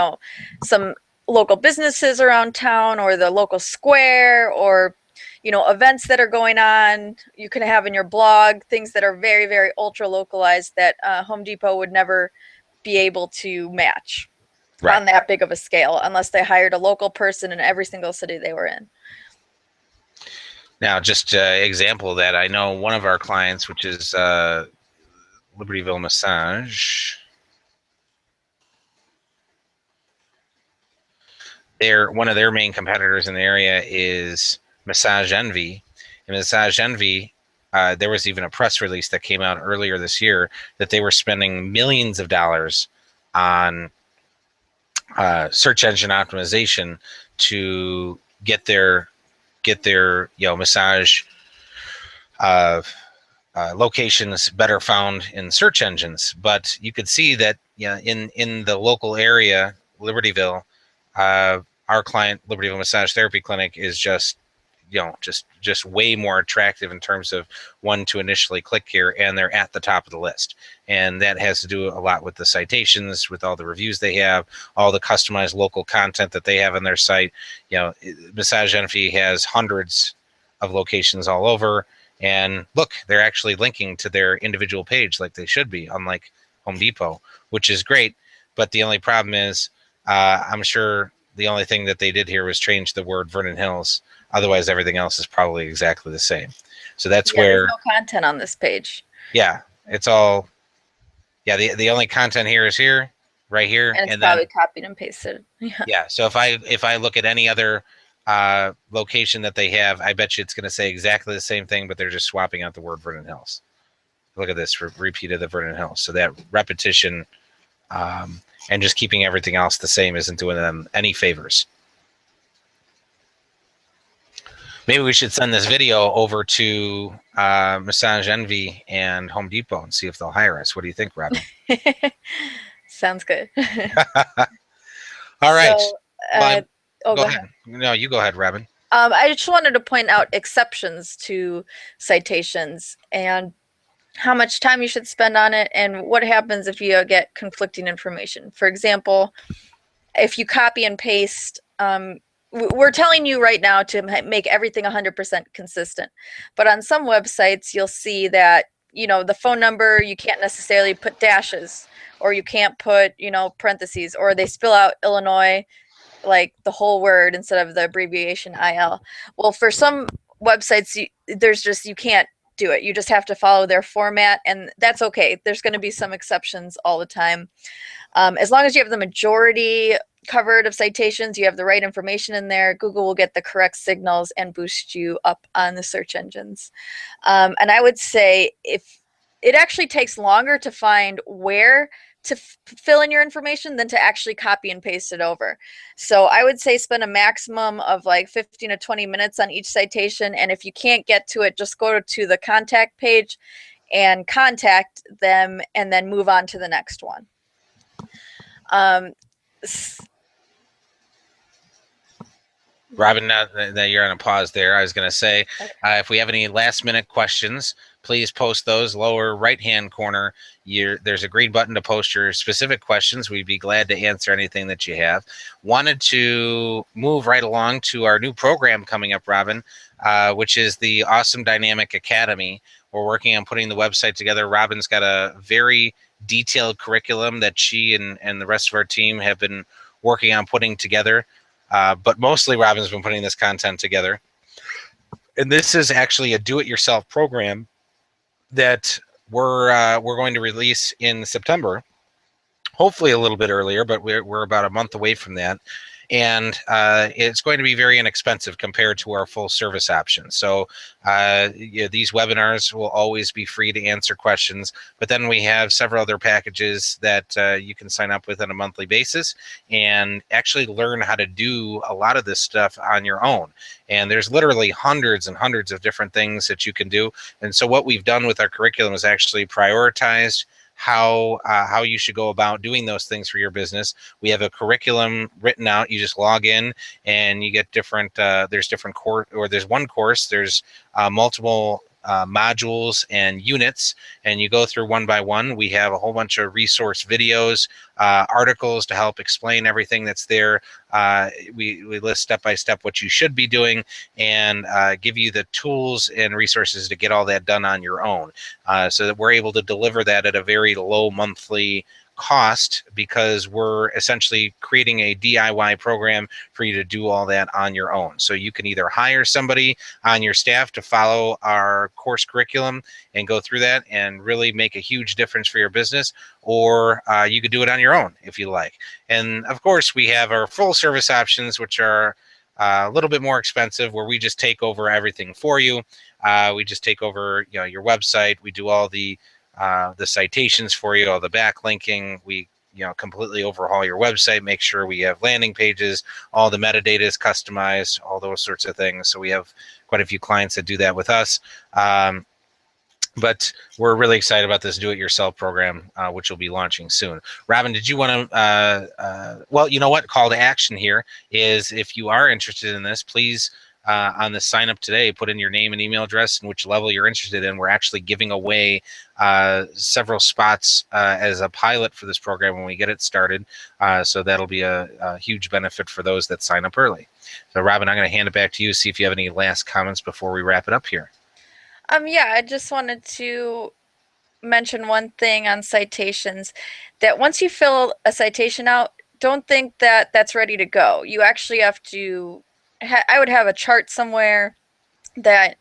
some local businesses around town, or the local square, or events that are going on. You can have in your blog things that are very, very ultra localized that Home Depot would never be able to match Right. on that big of a scale unless they hired a local person in every single city they were in. Now, just example of that, I know one of our clients, which is Libertyville Massage. One of their main competitors in the area is Massage Envy. And Massage Envy, there was even a press release that came out earlier this year that they were spending millions of dollars on search engine optimization to get their massage locations better found in search engines. But you could see that in the local area, Libertyville, our client, Libertyville Massage Therapy Clinic, is just way more attractive in terms of one to initially click here, and they're at the top of the list. And that has to do a lot with the citations, with all the reviews they have, all the customized local content that they have on their site. Massage Envy has hundreds of locations all over, and look, they're actually linking to their individual page like they should be, unlike Home Depot, which is great. But the only problem is, I'm sure The only thing that they did here was change the word Vernon Hills. Otherwise, everything else is probably exactly the same. So that's Yeah, there's where, no content on this page. yeah, it's all, yeah, the only content here is here, right here, And it's and then, probably copied and pasted. Yeah. yeah. So if I look at any other location that they have, I bet you it's going to say exactly the same thing, but they're just swapping out the word Vernon Hills. Look at this, repeat of the Vernon Hills. So that repetition and just keeping everything else the same isn't doing them any favors. Maybe we should send this video over to Massage Envy and Home Depot and see if they'll hire us. What do you think, Robin? Sounds good. All right. So, Well, oh, go go ahead. ahead. No, you go ahead, Robin. I just wanted to point out exceptions to citations and how much time you should spend on it and what happens if you get conflicting information. For example, if you copy and paste, we're telling you right now to make everything 100% consistent. But on some websites, you'll see that, the phone number, you can't necessarily put dashes, or you can't put, parentheses, or they spill out Illinois, like the whole word instead of the abbreviation IL. Well, for some websites, you can't do it. You just have to follow their format, and that's okay. There's going to be some exceptions all the time. As long as you have the majority covered of citations, you have the right information in there, Google will get the correct signals and boost you up on the search engines. And I would say if it actually takes longer to find where to fill in your information than to actually copy and paste it over. So I would say spend a maximum of like 15 to 20 minutes on each citation. And if you can't get to it, just go to the contact page and contact them and then move on to the next one. Robin, now that you're on a pause there, I was going to say, if we have any last minute questions, please post those. Lower right hand corner, there's a green button to post your specific questions. We'd be glad to answer anything that you have. Wanted to move right along to our new program coming up, Robin, which is the Awesome Dynamic Academy. We're working on putting the website together. Robin's got a very detailed curriculum that she and the rest of our team have been working on putting together. But mostly Robin's been putting this content together. And this is actually a do-it-yourself program that we're going to release in September, hopefully a little bit earlier, but we're about a month away from that. And it's going to be very inexpensive compared to our full service option. So these webinars will always be free to answer questions, but then we have several other packages that you can sign up with on a monthly basis and actually learn how to do a lot of this stuff on your own. And there's literally hundreds and hundreds of different things that you can do. And so what we've done with our curriculum is actually prioritized how you should go about doing those things for your business. We have a curriculum written out. You just log in and you get different. There's different course, or there's one course. There's multiple modules and units, and you go through one by one. We have a whole bunch of resource videos, articles to help explain everything that's there. We list step by step what you should be doing and give you the tools and resources to get all that done on your own, so that we're able to deliver that at a very low monthly cost, because we're essentially creating a DIY program for you to do all that on your own. So you can either hire somebody on your staff to follow our course curriculum and go through that and really make a huge difference for your business, or you could do it on your own if you like. And of course, we have our full service options, which are a little bit more expensive, where we just take over everything for you. We just take over, your website. We do all the citations for you, all the backlinking. We completely overhaul your website, make sure we have landing pages, all the metadata is customized, all those sorts of things. So we have quite a few clients that do that with us. But we're really excited about this do-it-yourself program, which will be launching soon. Robin, did you want to, well, you know what, call to action here is, if you are interested in this, please, on the sign up today, put in your name and email address and which level you're interested in. We're actually giving away several spots as a pilot for this program when we get it started. So that'll be a huge benefit for those that sign up early. So Robin, I'm going to hand it back to you, see if you have any last comments before we wrap it up here. Yeah, I just wanted to mention one thing on citations, that once you fill a citation out, don't think that that's ready to go. You actually have to I would have a chart somewhere that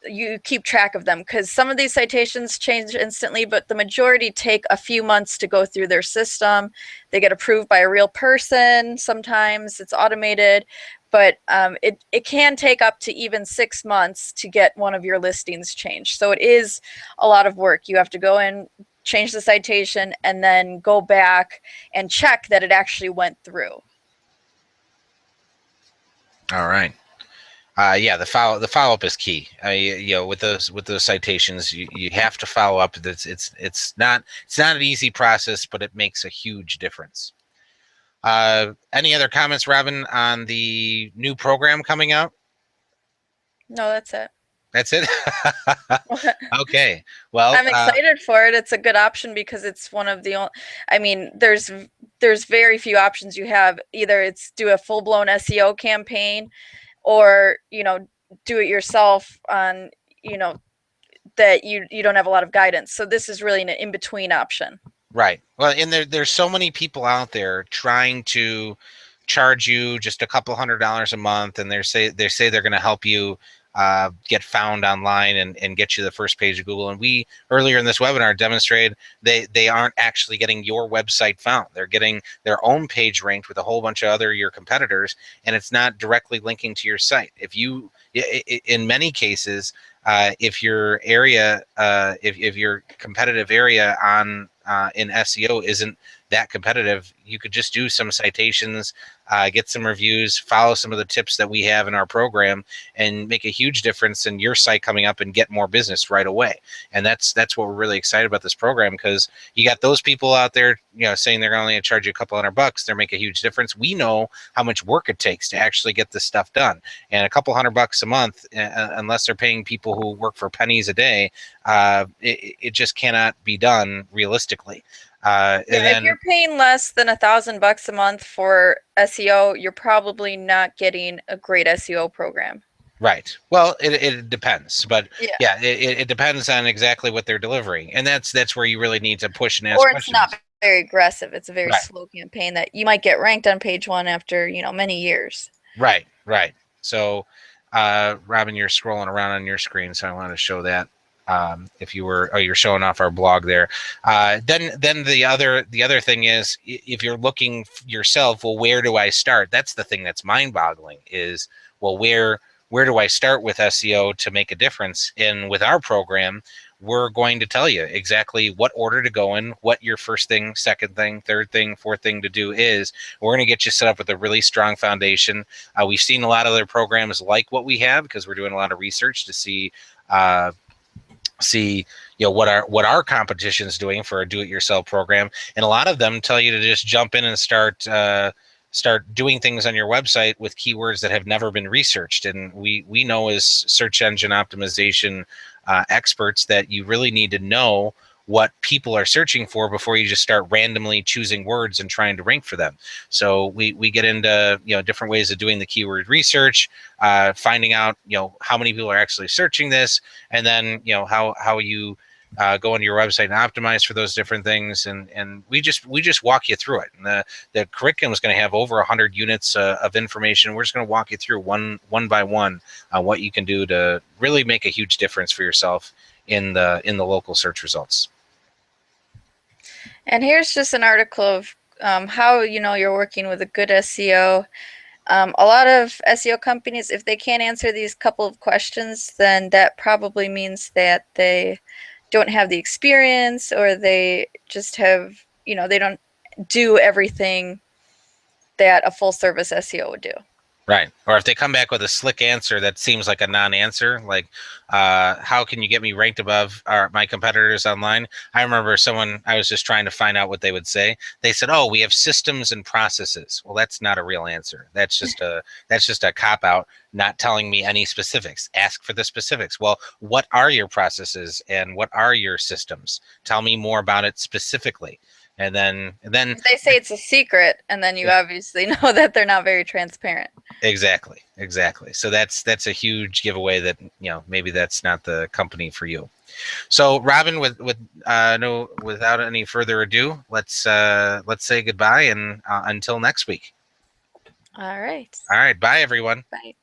you keep track of them, because some of these citations change instantly, but the majority take a few months to go through their system. They get approved by a real person. Sometimes it's automated, but it can take up to even 6 months to get one of your listings changed. So it is a lot of work. You have to go in, change the citation, and then go back and check that it actually went through. All right. Yeah, the follow up is key. With those citations, you have to follow up. It's not an easy process, but it makes a huge difference. Any other comments, Robin, on the new program coming out? No, that's it. That's it. Okay. Well, I'm excited for it. It's a good option because it's one of the only, I mean, there's very few options you have. Either it's do a full-blown SEO campaign, or, do it yourself on, that you don't have a lot of guidance. So this is really an in-between option. right. Well, and there's so many people out there trying to charge you just a couple $100 a month, and they say they're going to help you get found online and get you the first page of Google. And we earlier in this webinar demonstrated they aren't actually getting your website found. They're getting their own page ranked with a whole bunch of your competitors, and it's not directly linking to your site. If you, in many cases, if your area, if your competitive area on in SEO isn't that competitive, you could just do some citations, get some reviews, follow some of the tips that we have in our program, and make a huge difference in your site coming up and get more business right away. And that's what we're really excited about this program, because you got those people out there, saying they're only going to charge you a couple $100. They're make a huge difference. We know how much work it takes to actually get this stuff done, and a couple $100 a month, unless they're paying people who work for pennies a day, it just cannot be done realistically. Yeah, if you're paying less than $1,000 a month for SEO, you're probably not getting a great SEO program. Right. Well, it depends, but yeah, it depends on exactly what they're delivering, and that's where you really need to push and ask or it's questions. not very aggressive. It's a very Right. slow campaign that you might get ranked on page one after many years. Right. So, Robin, you're scrolling around on your screen, so I want to show that. If you were, you're showing off our blog there. Then the other thing is, if you're looking yourself, well, where do I start? That's the thing that's mind-boggling. Is, well, where do I start with SEO to make a difference? And with our program, we're going to tell you exactly what order to go in, what your first thing, second thing, third thing, fourth thing to do is. We're going to get you set up with a really strong foundation. We've seen a lot of other programs like what we have, because we're doing a lot of research to see what our competition is doing for a do-it-yourself program, and a lot of them tell you to just jump in and start doing things on your website with keywords that have never been researched. And we know as search engine optimization experts that you really need to know what people are searching for before you just start randomly choosing words and trying to rank for them. So we get into different ways of doing the keyword research, finding out how many people are actually searching this, and then how you go onto your website and optimize for those different things, and we just walk you through it. And the curriculum is going to have over 100 units of information. We're just going to walk you through one by one what you can do to really make a huge difference for yourself in the local search results. And here's just an article of how you're working with a good SEO. A lot of SEO companies, if they can't answer these couple of questions, then that probably means that they don't have the experience, or they just have, they don't do everything that a full service SEO would do. Right. Or if they come back with a slick answer that seems like a non-answer, like how can you get me ranked above my competitors online? I remember I was just trying to find out what they would say. They said, "Oh, we have systems and processes." Well, that's not a real answer. That's just a cop out. not telling me any specifics. Ask for the specifics. Well, what are your processes and what are your systems? Tell me more about it specifically. And then If they say it's a secret, and then you obviously know that they're not very transparent. exactly. So that's a huge giveaway that, you know, maybe that's not the company for you. So Robin, without any further ado, let's say goodbye and until next week. All right. All right, bye everyone. Bye.